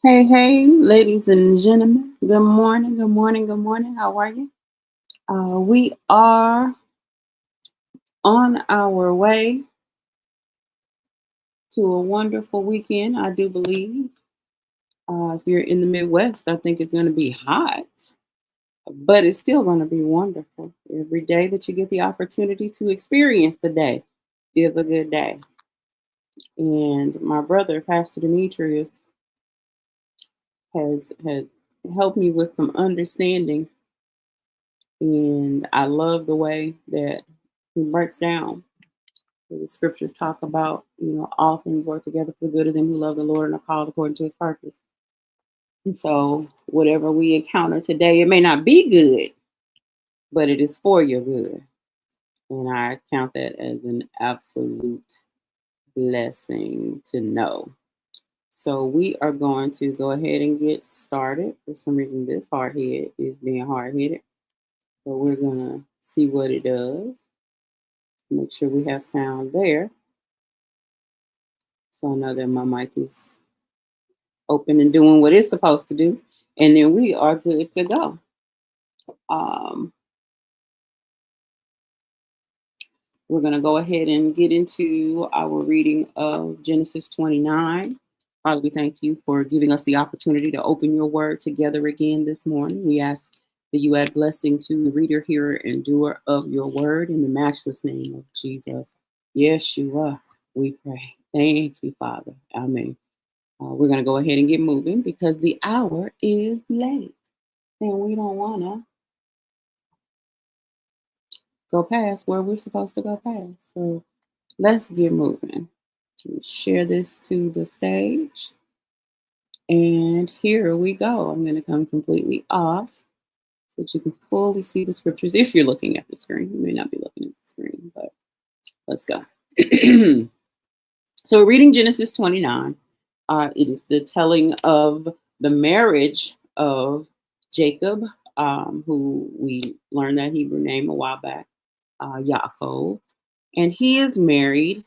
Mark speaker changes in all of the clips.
Speaker 1: Hey, hey, ladies and gentlemen. Good morning, good morning, good morning. How are you? We are on our way to a wonderful weekend, I do believe. If you're in the Midwest, I think it's going to be hot, but it's still going to be wonderful. Every day that you get the opportunity to experience the day is a good day. And my brother, Pastor Demetrius, has helped me with some understanding, and I love the way that he breaks down. The scriptures talk about, all things work together for the good of them who love the Lord and are called according to his purpose. And so, whatever we encounter today, it may not be good, but it is for your good. And I count that as an absolute blessing to know. So, we are going to go ahead and get started. For some reason, this hard head is being hard headed. So, we're going to see what it does. Make sure we have sound there. So, I know that my mic is open and doing what it's supposed to do, and then we are good to go. Um, we're going to go ahead and get into our reading of Genesis 29. Father, we thank you for giving us the opportunity to open your word together again this morning. We ask that you add blessing to the reader, hearer, and doer of your word in the matchless name of Jesus. Yeshua, we pray. Thank you, Father. Amen. We're going to go ahead and get moving because the hour is late. And we don't want to go past where we're supposed to go past. So let's get moving. Share this to the stage. And here we go. I'm going to come completely off so that you can fully see the scriptures. If you're looking at the screen, you may not be looking at the screen, but let's go. So, we're reading Genesis 29. It is the telling of the marriage of Jacob, who we learned that Hebrew name a while back, Yaakov. And he is married,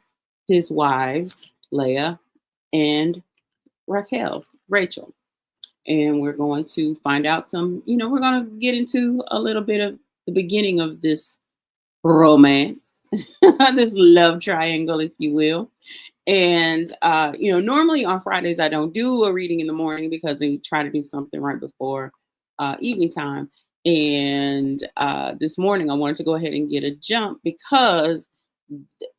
Speaker 1: his wives, Leah and Rachel. And we're going to find out we're going to get into a little bit of the beginning of this romance, this love triangle, if you will. And, normally on Fridays, I don't do a reading in the morning because I try to do something right before evening time. And this morning, I wanted to go ahead and get a jump because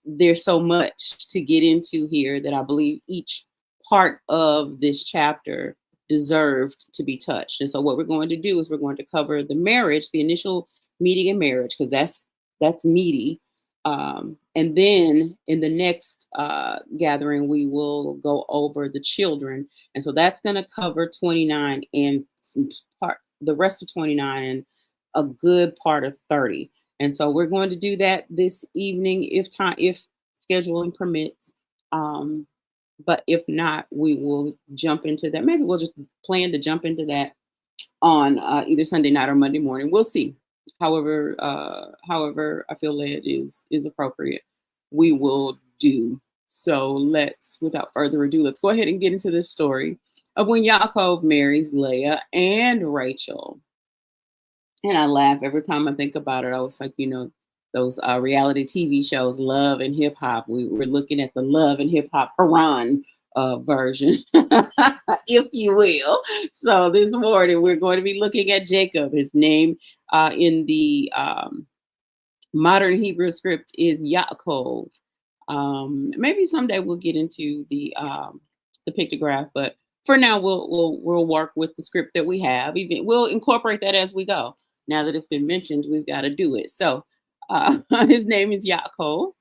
Speaker 1: there's so much to get into here that I believe each part of this chapter deserved to be touched. And so what we're going to do is we're going to cover the marriage, the initial meeting and marriage, because that's meaty. And then in the next gathering, we will go over the children. And so that's going to cover 29 and the rest of 29 and a good part of 30. And so we're going to do that this evening if scheduling permits. But if not, we will jump into that. Maybe we'll just plan to jump into that on either Sunday night or Monday morning. We'll see. However, I feel that is appropriate, we will do. So without further ado, let's go ahead and get into this story of when Yaakov marries Leah and Rachel. And I laugh every time I think about it. I was like, those reality TV shows, Love and Hip Hop. We were looking at the Love and Hip Hop Haran version, if you will. So this morning we're going to be looking at Jacob. His name in the modern Hebrew script is Yaakov. Maybe someday we'll get into the pictograph, but for now we'll work with the script that we have. Even we'll incorporate that as we go. Now that it's been mentioned, we've got to do it. So his name is Yaakov,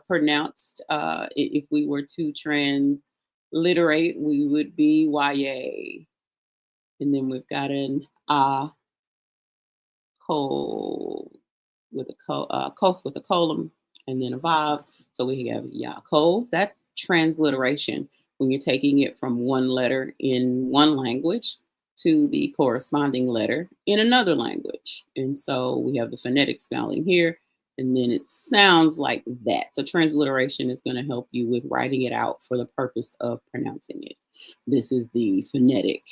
Speaker 1: pronounced, if we were to transliterate, we would be YA. And then we've got an Kof with a colon and then a Vav. So we have Yaakov. That's transliteration when you're taking it from one letter in one language to the corresponding letter in another language. And so we have the phonetic spelling here. And then it sounds like that. So transliteration is going to help you with writing it out for the purpose of pronouncing it. This is the phonetic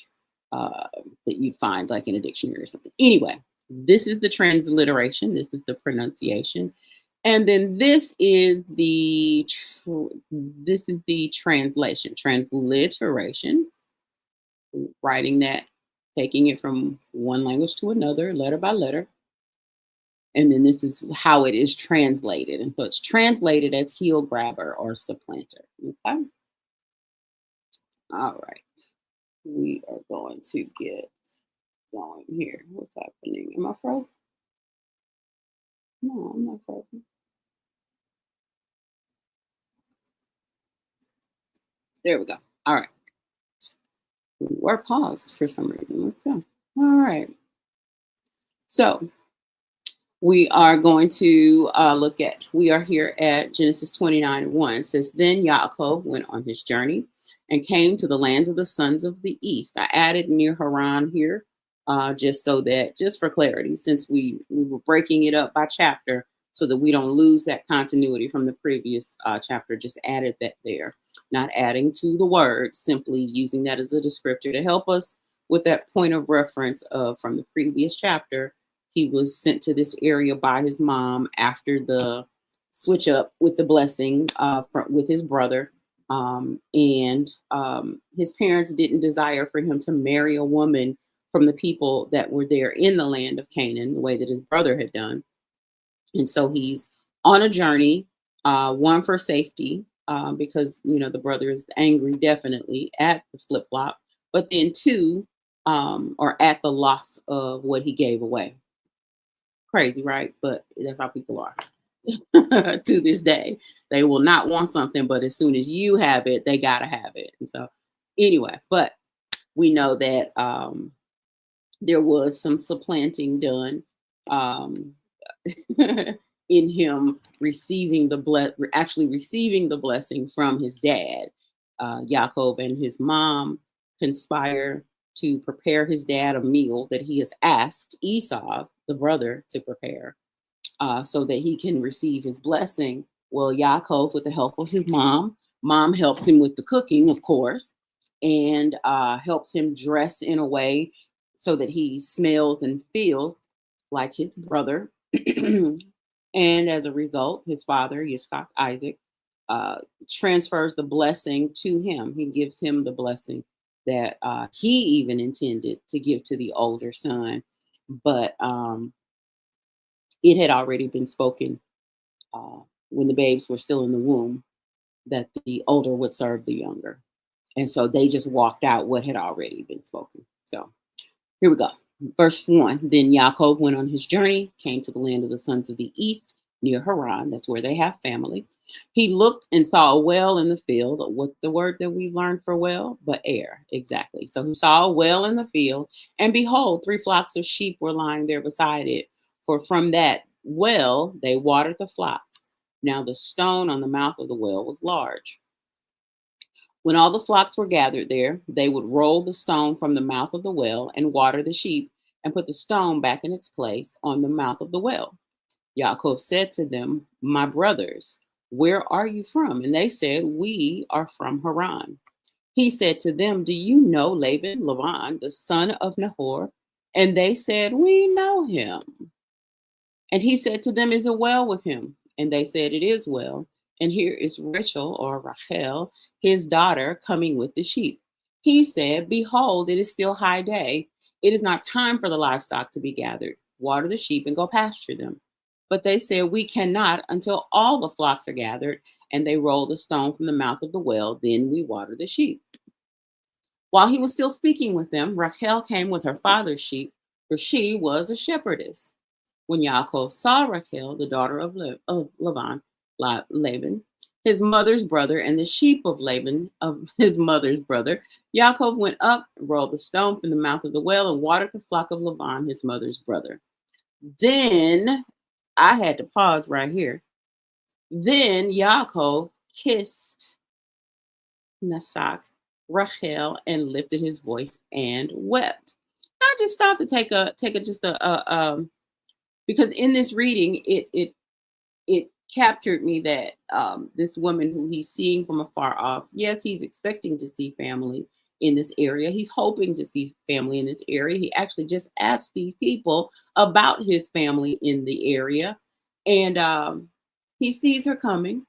Speaker 1: that you find like in a dictionary or something. Anyway, this is the transliteration. This is the pronunciation. And then this is the translation. Transliteration, writing that, taking it from one language to another, letter by letter. And then this is how it is translated. And so it's translated as heel grabber or supplanter. Okay. All right. We are going to get going here. What's happening? Am I frozen? No, I'm not frozen. There we go. All right. We're paused for some reason. Let's go. All right. So we are going to we are here at Genesis 29:1. It says, Then Yaakov went on his journey and came to the lands of the sons of the east. I added near Haran here, just for clarity, since we were breaking it up by chapter so that we don't lose that continuity from the previous chapter, just added that there, not adding to the word, simply using that as a descriptor to help us with that point of reference of from the previous chapter. He was sent to this area by his mom after the switch up with the blessing with his brother. And his parents didn't desire for him to marry a woman from the people that were there in the land of Canaan, the way that his brother had done. And so he's on a journey, one for safety, because the brother is angry definitely at the flip flop, but then two, or at the loss of what he gave away. Crazy, right? But that's how people are to this day. They will not want something, but as soon as you have it, they gotta have it. And so, anyway, but we know that there was some supplanting done um, in him actually receiving the blessing from his dad. Yaakov and his mom conspire to prepare his dad a meal that he has asked Esau, the brother, to prepare so that he can receive his blessing. Well, Yaakov, with the help of his mom helps him with the cooking, of course, and helps him dress in a way so that he smells and feels like his brother. And as a result, his father, Yitzchak, Isaac, transfers the blessing to him. He gives him the blessing that he even intended to give to the older son. But it had already been spoken uh, when the babes were still in the womb that the older would serve the younger. And so they just walked out what had already been spoken. So here we go. Verse 1. Then Yaakov went on his journey, came to the land of the sons of the east near Haran. That's where they have family. He looked and saw a well in the field. What's the word that we learned for well? But air. Exactly. So he saw a well in the field, and behold, 3 flocks of sheep were lying there beside it. For from that well they watered the flocks. Now the stone on the mouth of the well was large. When all the flocks were gathered there, they would roll the stone from the mouth of the well and water the sheep and put the stone back in its place on the mouth of the well. Yaakov said to them, My brothers, where are you from? And they said, We are from Haran. He said to them, Do you know Laban, the son of Nahor? And they said, We know him. And he said to them, Is it well with him? And they said, It is well. And here is Rachel or Rachel, his daughter, coming with the sheep. He said, Behold, it is still high day. It is not time for the livestock to be gathered. Water the sheep and go pasture them. But they said, We cannot until all the flocks are gathered. And they rolled the stone from the mouth of the well. Then we water the sheep. While he was still speaking with them, Rachel came with her father's sheep, for she was a shepherdess. When Yaakov saw Rachel, the daughter of Laban, his mother's brother, and the sheep of Laban, of his mother's brother, Yaakov went up, rolled the stone from the mouth of the well, and watered the flock of Laban, his mother's brother. Then I had to pause right here. Then Yaakov kissed Nasak, Rachel, and lifted his voice and wept. I just stopped to take a just a because in this reading it it captured me that this woman who he's seeing from afar off, yes, he's expecting to see family in this area. He's hoping to see family in this area. He actually just asked these people about his family in the area. And he sees her coming.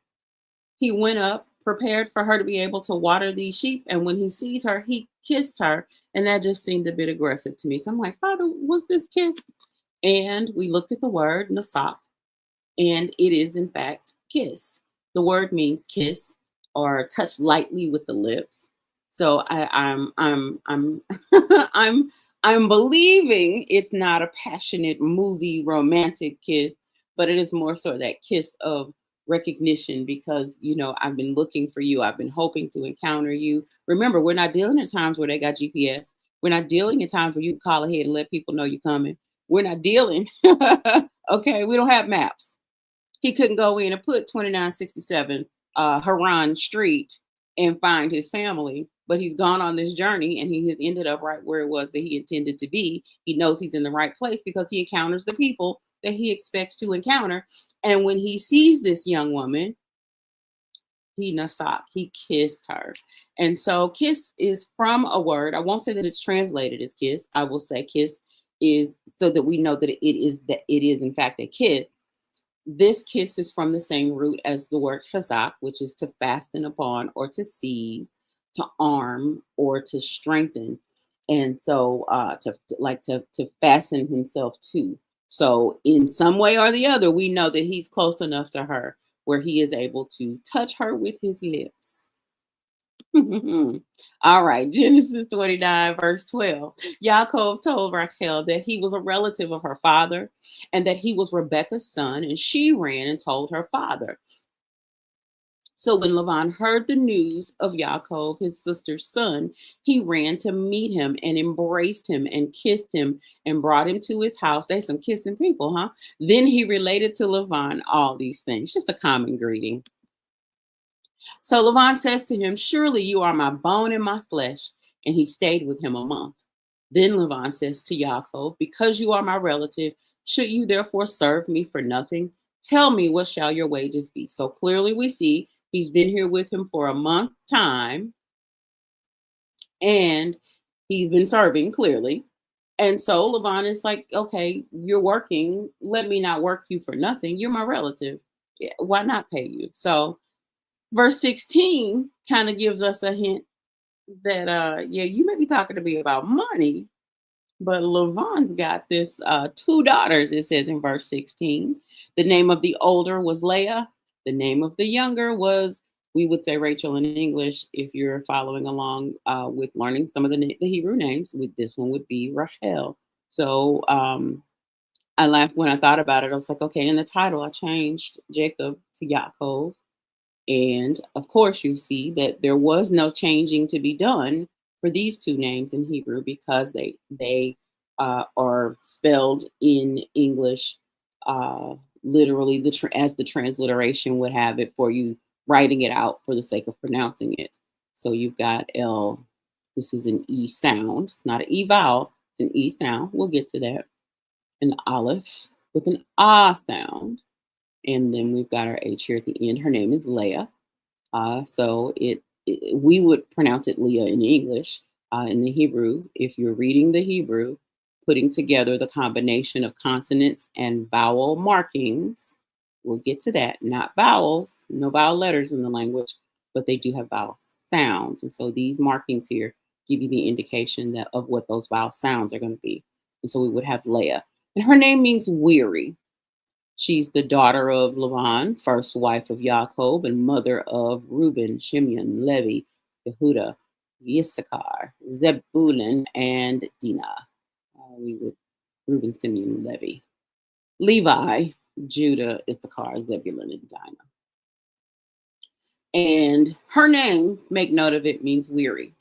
Speaker 1: He went up, prepared for her to be able to water these sheep. And when he sees her, he kissed her. And that just seemed a bit aggressive to me. So I'm like, Father, was this kiss? And we looked at the word, nasak, and it is in fact kissed. The word means kiss or touch lightly with the lips. So I'm I'm I'm believing it's not a passionate movie romantic kiss, but it is more so that kiss of recognition because I've been looking for you. I've been hoping to encounter you. Remember, we're not dealing in times where they got GPS. We're not dealing in times where you can call ahead and let people know you're coming. We're not dealing. Okay, we don't have maps. He couldn't go in and put 2967 Haran Street and find his family, but he's gone on this journey and he has ended up right where it was that he intended to be. He knows he's in the right place because he encounters the people that he expects to encounter. And when he sees this young woman, he nasak, he kissed her. And so kiss is from a word. I won't say that it's translated as kiss. I will say kiss is so that we know that it is in fact a kiss. This kiss is from the same root as the word chazak, which is to fasten upon or to seize, to arm or to strengthen. And so to fasten himself to. So in some way or the other, we know that he's close enough to her where he is able to touch her with his lips. All right, Genesis 29, verse 12. Yaakov told Rachel that he was a relative of her father and that he was Rebekah's son, and she ran and told her father. So when Laban heard the news of Yaakov, his sister's son, he ran to meet him and embraced him and kissed him and brought him to his house. They some kissing people, huh? Then he related to Laban all these things, just a common greeting. So Laban says to him, surely you are my bone and my flesh. And he stayed with him a month. Then Laban says to Yaakov, because you are my relative, should you therefore serve me for nothing? Tell me, what shall your wages be? So clearly we see he's been here with him for a month time and he's been serving clearly. And so Laban is like, okay, you're working. Let me not work you for nothing. You're my relative. Yeah, why not pay you? So verse 16 kind of gives us a hint that yeah, you may be talking to me about money, but Lavan's got this two daughters, it says in verse 16. The name of the older was Leah. The name of the younger was, we would say Rachel in English if you're following along with learning some of the Hebrew names. With this one would be Rachel. So I laughed when I thought about it. I was like, okay, in the title I changed Jacob to Yaakov. And of course, you see that there was no changing to be done for these two names in Hebrew because they are spelled in English literally as the transliteration would have it for you writing it out for the sake of pronouncing it. So you've got L. This is an E sound. It's not an E vowel. It's an E sound. We'll get to that. An Aleph with an Ah sound. And then we've got our H here at the end. Her name is Leah. So we would pronounce it Leah in English. In the Hebrew, if you're reading the Hebrew, putting together the combination of consonants and vowel markings, we'll get to that. Not vowels, no vowel letters in the language, but they do have vowel sounds. And so these markings here give you the indication that of what those vowel sounds are going to be. And so we would have Leah. And her name means weary. She's the daughter of Laban, first wife of Yaakov, and mother of Reuben, Shimeon, Levi, Yehuda, Issachar, Zebulun, and Dinah. We would Reuben, Simeon, Levi. Levi, Judah, Issachar, Zebulun, and Dinah. And her name, make note of it, means weary.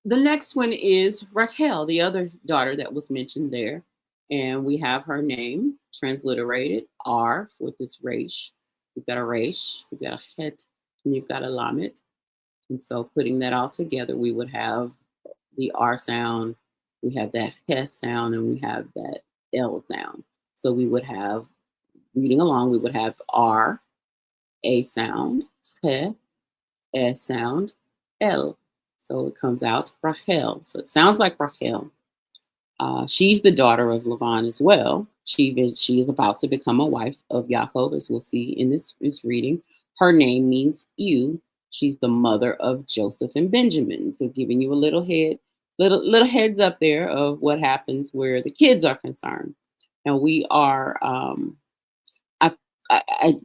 Speaker 1: The next one is Rachel, the other daughter that was mentioned there. And we have her name transliterated R with this resh. We've got a resh, we've got a het, and you've got a lamet. And so putting that all together, we would have the R sound, we have that het sound, and we have that L sound. So we would have reading along, we would have R, A sound, He, S sound, L. So it comes out Rachel. So it sounds like Rachel. She's the daughter of Lavan as well. She is about to become a wife of Yaakov, as we'll see in this reading. Her name means you. She's the mother of Joseph and Benjamin. So giving you a little heads up there of what happens where the kids are concerned. And we are I, I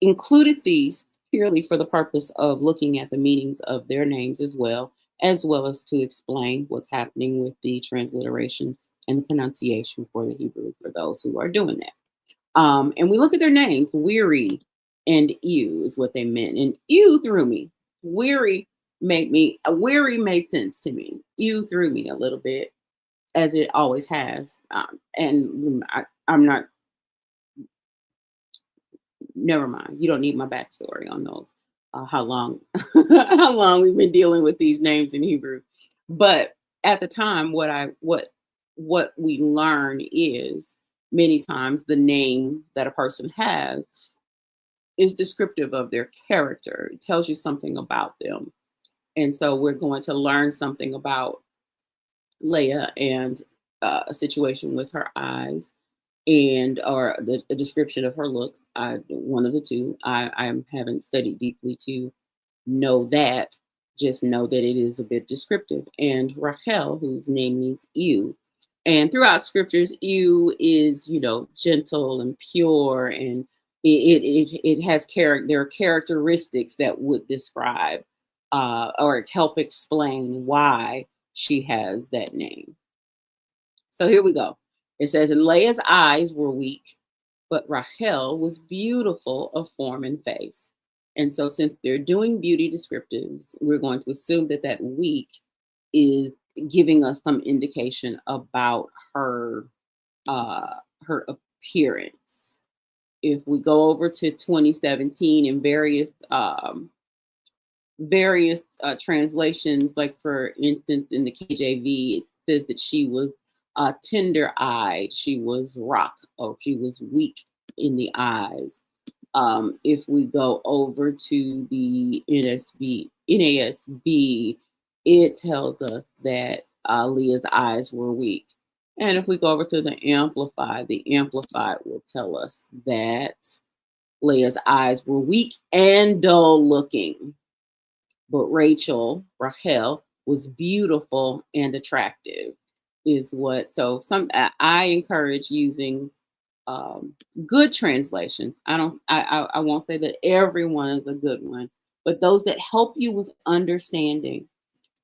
Speaker 1: included these purely for the purpose of looking at the meanings of their names as well as to explain what's happening with the transliteration and the pronunciation for the Hebrew for those who are doing that. And we look at their names, weary and ewe is what they meant. And ewe threw me. Weary weary made sense to me. Ewe threw me a little bit, as it always has. I'm not never mind. You don't need my backstory on those. How long how long we've been dealing with these names in Hebrew. But at the time, what we learn is many times the name that a person has is descriptive of their character. It tells you something about them. And so we're going to learn something about Leah and a situation with her eyes and or a description of her looks. One of the two. I haven't studied deeply to know that. Just know that it is a bit descriptive. And Rachel, whose name means you, and throughout scriptures, you is gentle and pure, and it has character. There are characteristics that would describe or help explain why she has that name. So here we go. It says, and Leah's eyes were weak, but Rachel was beautiful of form and face. And so since they're doing beauty descriptives, we're going to assume that that weak is giving us some indication about her appearance. If we go over to 2017 in various translations, like for instance in the KJV, it says that she was tender-eyed, she was rock, or she was weak in the eyes. If we go over to the NASB, it tells us that Leah's eyes were weak. And if we go over to the Amplified will tell us that Leah's eyes were weak and dull looking. But Rachel, was beautiful and attractive, is what. So I encourage using good translations. I won't say that everyone is a good one, but those that help you with understanding.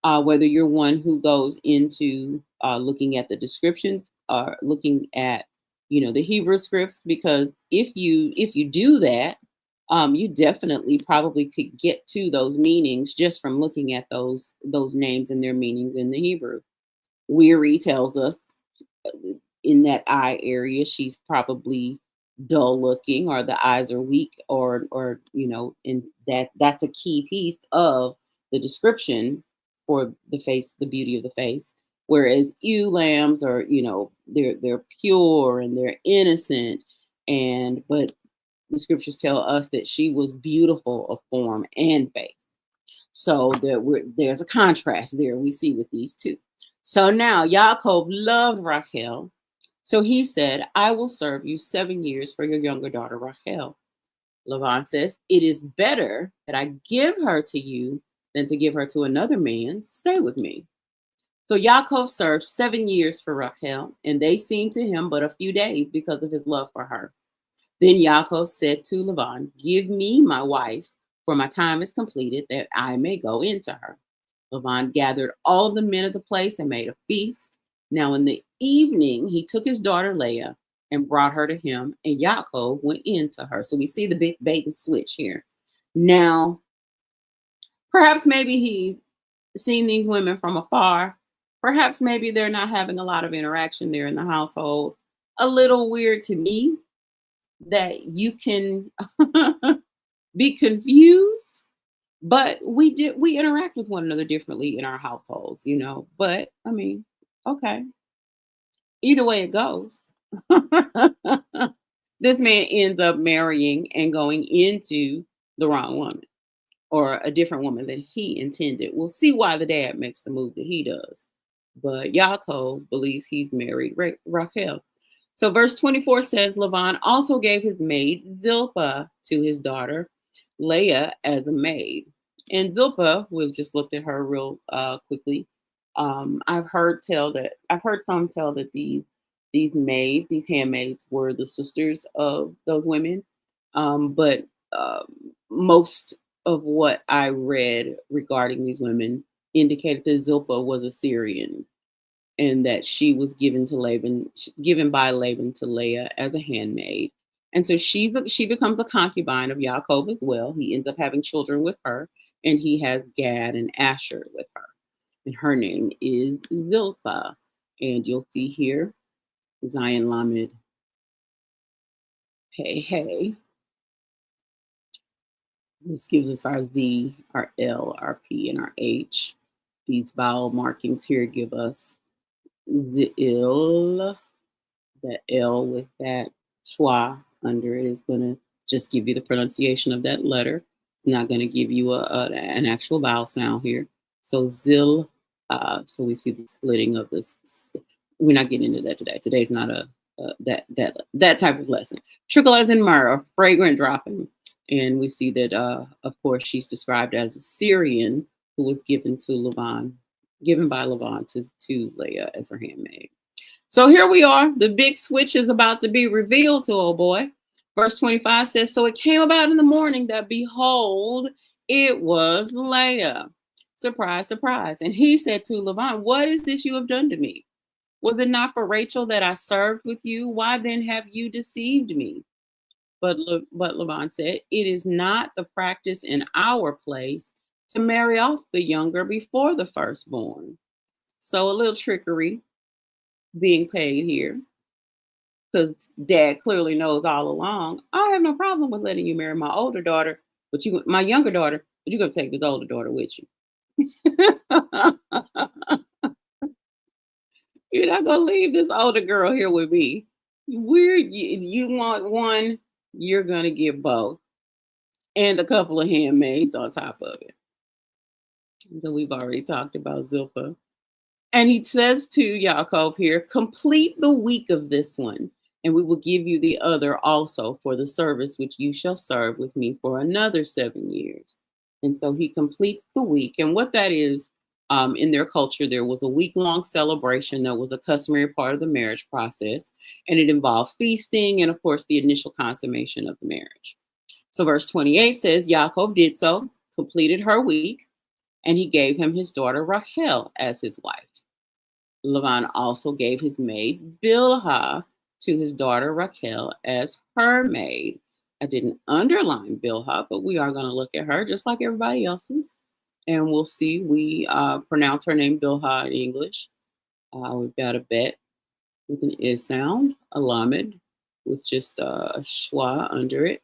Speaker 1: Whether you're one who goes into looking at the descriptions or looking at the Hebrew scripts, because if you do that, you definitely probably could get to those meanings just from looking at those names and their meanings in the Hebrew. Weary tells us in that eye area she's probably dull looking, or the eyes are weak, or and that's a key piece of the description for the face, the beauty of the face. Whereas ewe lambs are, they're pure and they're innocent, and but the scriptures tell us that she was beautiful of form and face. So there's a contrast there we see with these two. So now Yaakov loved Rachel. So he said, I will serve you 7 years for your younger daughter, Rachel. Lavan says, it is better that I give her to you than to give her to another man. Stay with me. So Yaakov served 7 years for Rachel, and they seemed to him but a few days because of his love for her. Then Yaakov said to Lavan, give me my wife, for my time is completed, that I may go into her. Lavan gathered all of the men of the place and made a feast. Now in the evening, he took his daughter Leah and brought her to him, and Yaakov went into her. So we see the big bait and switch here. Now, perhaps maybe he's seen these women from afar. Perhaps maybe they're not having a lot of interaction there in the household. A little weird to me that you can be confused, but we interact with one another differently in our households, but I mean, okay, either way it goes. This man ends up marrying and going into the wrong woman or a different woman than he intended. We'll see why the dad makes the move that he does. But Yaakov believes he's married Rachel. So verse 24 says, Laban also gave his maid Zilpah to his daughter Leah as a maid. And Zilpah, we've just looked at her real quickly. I've heard some tell that these maids, these handmaids, were the sisters of those women. But most of what I read regarding these women indicated that Zilpah was a Syrian and that she was given by Laban to Leah as a handmaid. And so she becomes a concubine of Yaakov as well. He ends up having children with her, and he has Gad and Asher with her. And her name is Zilpah. And you'll see here, Zion Lamed, hey, hey. This gives us our Z, our L, our P, and our H. These vowel markings here give us the ill, that L with that schwa under it is going to just give you the pronunciation of that letter. It's not going to give you an actual vowel sound here. So zil, so we see the splitting of this. We're not getting into that today. Today's not that type of lesson. Trickle as in myrrh, a fragrant dropping. And we see that, of course, she's described as a Syrian who was given by Laban to Leah as her handmaid. So here we are. The big switch is about to be revealed to old boy. Verse 25 says, so it came about in the morning that behold, it was Leah. Surprise, surprise. And he said to Laban, what is this you have done to me? Was it not for Rachel that I served with you? Why then have you deceived me? But Laban said, it is not the practice in our place to marry off the younger before the firstborn. So a little trickery being paid here, because dad clearly knows all along, I have no problem with letting you marry my older daughter, my younger daughter, but you're going to take this older daughter with you. You're not going to leave this older girl here with me. You want one, you're going to get both. And a couple of handmaids on top of it. So we've already talked about Zilpah. And he says to Yaakov here, complete the week of this one, and we will give you the other also for the service which you shall serve with me for another 7 years. And so he completes the week. And what that is, in their culture, there was a week-long celebration that was a customary part of the marriage process. And it involved feasting and, of course, the initial consummation of the marriage. So verse 28 says, Yaakov did so, completed her week, and he gave him his daughter Rachel as his wife. Laban also gave his maid Bilhah to his daughter Rachel as her maid. I didn't underline Bilhah, but we are going to look at her just like everybody else's. And we'll see, we pronounce her name Bilhah in English. We've got a bet with an I sound, a lamed with just a schwa under it.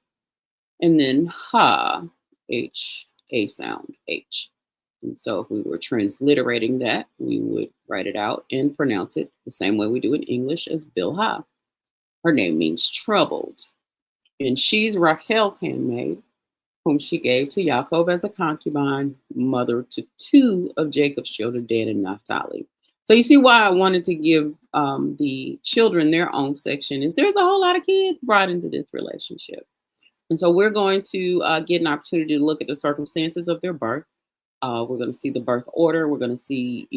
Speaker 1: And then ha, H, A sound, H. And so if we were transliterating that, we would write it out and pronounce it the same way we do in English as Bilhah. Her name means troubled. And she's Rachel's handmaid, whom she gave to Yaakov as a concubine, mother to 2 of Jacob's children, Dan and Naphtali. So you see why I wanted to give the children their own section is there's a whole lot of kids brought into this relationship. And so we're going to get an opportunity to look at the circumstances of their birth. We're going to see the birth order. We're going to see,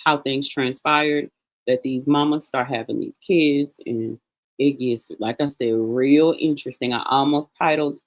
Speaker 1: how things transpired, that these mamas start having these kids. And it gets, like I said, real interesting. I almost titled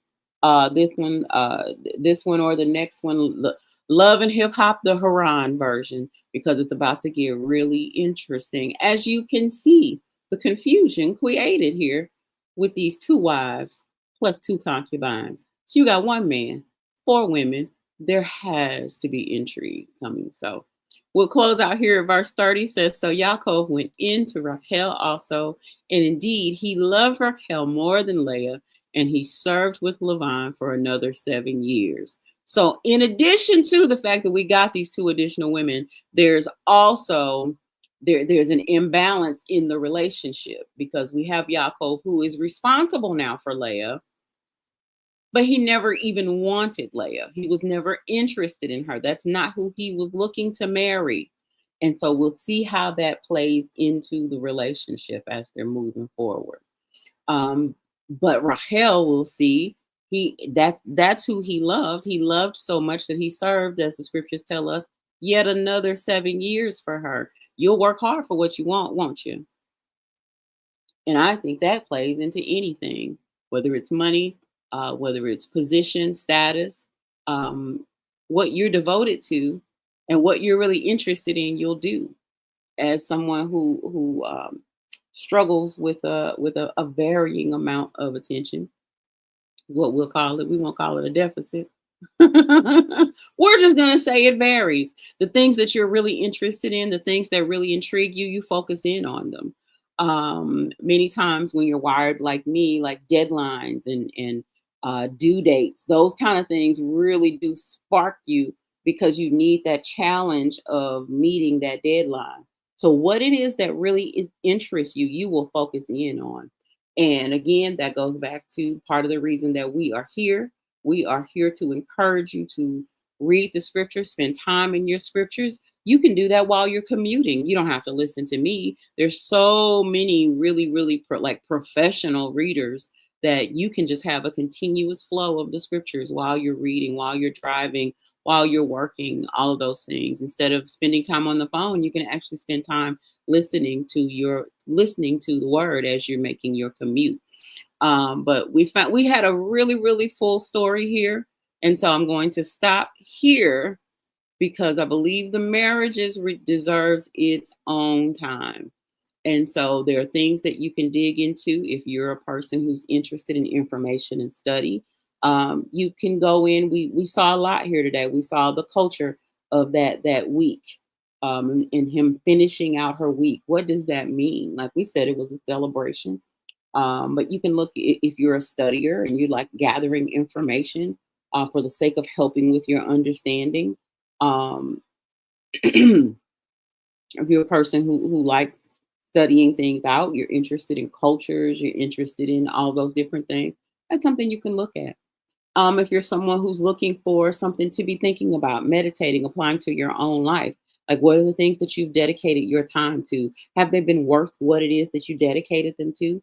Speaker 1: this one or the next one, Love and Hip Hop, the Haran version, because it's about to get really interesting. As you can see, the confusion created here with these 2 wives plus 2 concubines. So you got 1 man, 4 women. There has to be intrigue coming. So we'll close out here at verse 30. Says, so Yaakov went in to Rachel also, and indeed he loved Rachel more than Leah, and he served with Laban for another 7 years. So in addition to the fact that we got these 2 additional women, there's also there's an imbalance in the relationship because we have Yaakov who is responsible now for Leah, but he never even wanted Leah. He was never interested in her. That's not who he was looking to marry. And so we'll see how that plays into the relationship as they're moving forward. Um, but Rachel will see that's who he loved. He loved so much that he served, as the scriptures tell us, yet another 7 years for her. You'll work hard for what you want, won't you? And I think that plays into anything, whether it's money, whether it's position, status, um, what you're devoted to, and what you're really interested in, you'll do. As someone who struggles with a varying amount of attention, is what we'll call it. We won't call it a deficit. We're just going to say it varies. The things that you're really interested in, the things that really intrigue you, you focus in on them. Many times when you're wired like me, like deadlines and due dates, those kind of things really do spark you because you need that challenge of meeting that deadline. So what it is that really interests you, you will focus in on. And again, that goes back to part of the reason that we are here. We are here to encourage you to read the scriptures, spend time in your scriptures. You can do that while you're commuting. You don't have to listen to me. There's so many really like professional readers that you can just have a continuous flow of the scriptures while you're reading, while you're driving, while you're working, all of those things. Instead of spending time on the phone, you can actually spend time listening to the word as you're making your commute. But we had a really full story here, and so I'm going to stop here because I believe the marriages deserves its own time. And so there are things that you can dig into if you're a person who's interested in information and study. You can go in. We saw a lot here today. We saw the culture of that week, and him finishing out her week. What does that mean? Like we said, it was a celebration. But you can look if you're a studier and you like gathering information for the sake of helping with your understanding. Um, if you're a person who likes studying things out, you're interested in cultures, you're interested in all those different things, that's something you can look at. If you're someone who's looking for something to be thinking about, meditating, applying to your own life, like what are the things that you've dedicated your time to? Have they been worth what it is that you dedicated them to?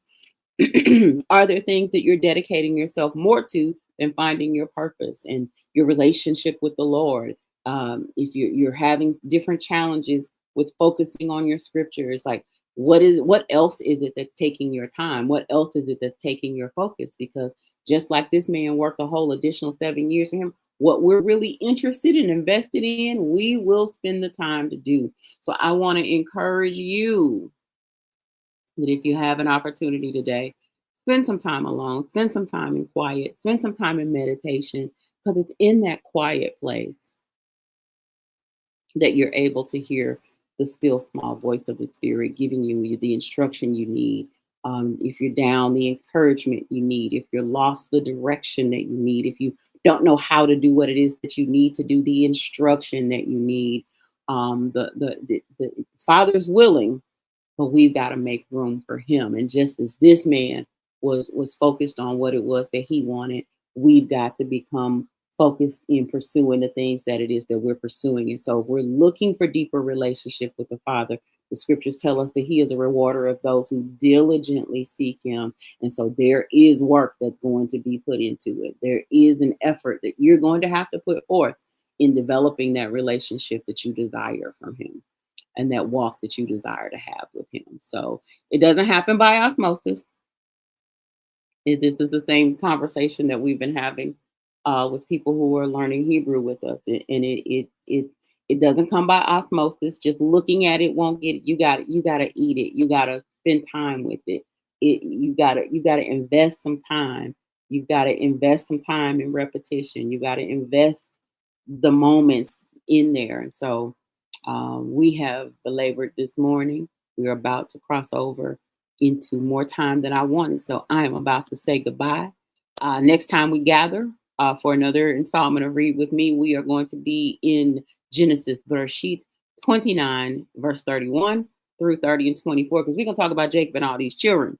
Speaker 1: Are there things that you're dedicating yourself more to than finding your purpose and your relationship with the Lord? If you're having different challenges with focusing on your scriptures, like what else is it that's taking your time? What else is it that's taking your focus? Because just like this man worked a whole additional 7 years for him, what we're really interested and invested in, we will spend the time to do. So I want to encourage you that if you have an opportunity today, spend some time alone, spend some time in quiet, spend some time in meditation, because it's in that quiet place that you're able to hear the still small voice of the Spirit giving you the instruction you need. If you're down, the encouragement you need. If you're lost, the direction that you need. If you don't know how to do what it is that you need to do, the instruction that you need. The Father's willing, but we've got to make room for him. And just as this man was focused on what it was that he wanted, we've got to become focused in pursuing the things that it is that we're pursuing. And so if we're looking for deeper relationship with the Father, the scriptures tell us that he is a rewarder of those who diligently seek him. And so there is work that's going to be put into it. There is an effort that you're going to have to put forth in developing that relationship that you desire from him and that walk that you desire to have with him. So it doesn't happen by osmosis. This is the same conversation that we've been having with people who are learning Hebrew with us, and it doesn't come by osmosis. Just looking at it won't get it. You got to eat it. You got to spend time with it. You got to invest some time. You've got to invest some time in repetition. You got to invest the moments in there. And so we have belabored this morning. We're about to cross over into more time than I wanted. So I am about to say goodbye. Next time we gather for another installment of Read With Me, we are going to be in Genesis, Bereshit 29, verse 31. through 30 and 24, because we're going to talk about Jacob and all these children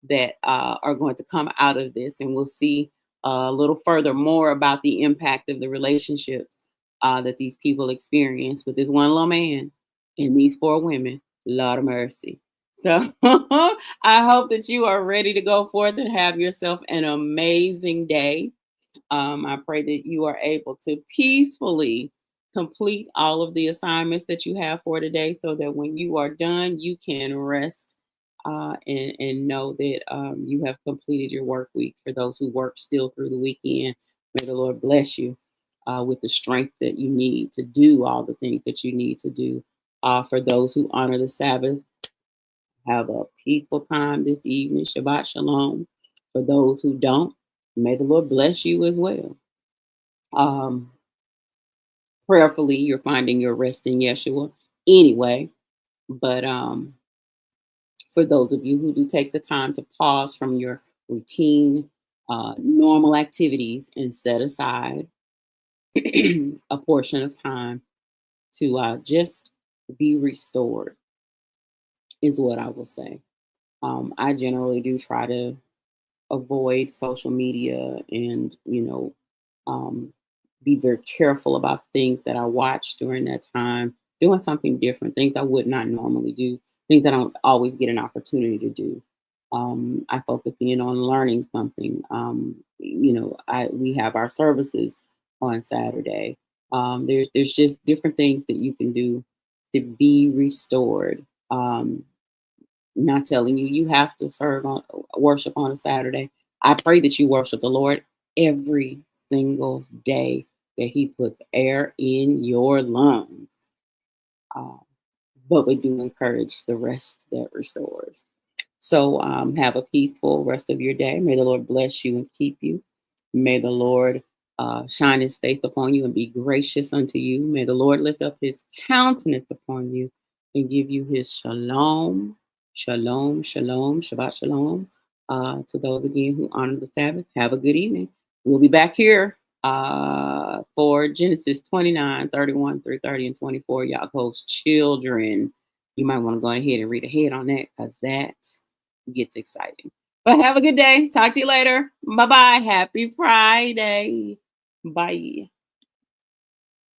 Speaker 1: that are going to come out of this. And we'll see a little further more about the impact of the relationships that these people experience with this one little man and these four women. Lord of mercy. So I hope that you are ready to go forth and have yourself an amazing day. I pray that you are able to peacefully complete all of the assignments that you have for today so that when you are done, you can rest and know that you have completed your work week. For those who work still through the weekend, may the Lord bless you with the strength that you need to do all the things that you need to do. For those who honor the Sabbath, have a peaceful time this evening. Shabbat Shalom. For those who don't, may the Lord bless you as well. Um, Prayerfully, you're finding your rest in Yeshua anyway. But for those of you who do take the time to pause from your routine, normal activities and set aside a portion of time to just be restored, is what I will say. I generally do try to avoid social media and um, be very careful about things that I watch during that time, doing something different, things I would not normally do, things I don't always get an opportunity to do. I focus in on learning something. We have our services on Saturday. There's just different things that you can do to be restored. Not telling you you have to serve on worship on a Saturday. I pray that you worship the Lord every single day that He puts air in your lungs. Uh, but we do encourage the rest that restores. So have a peaceful rest of your day. May the Lord bless you and keep you. May the Lord shine his face upon you and be gracious unto you. May the Lord lift up his countenance upon you and give you his shalom, shalom, shalom, Shabbat shalom. To those again who honor the Sabbath, have a good evening. We'll be back here for Genesis 29, 31 through 30 and 24, Yaakov's children. You might want to go ahead and read ahead on that because that gets exciting. But have a good day. Talk to you later. Bye bye. Happy Friday. Bye.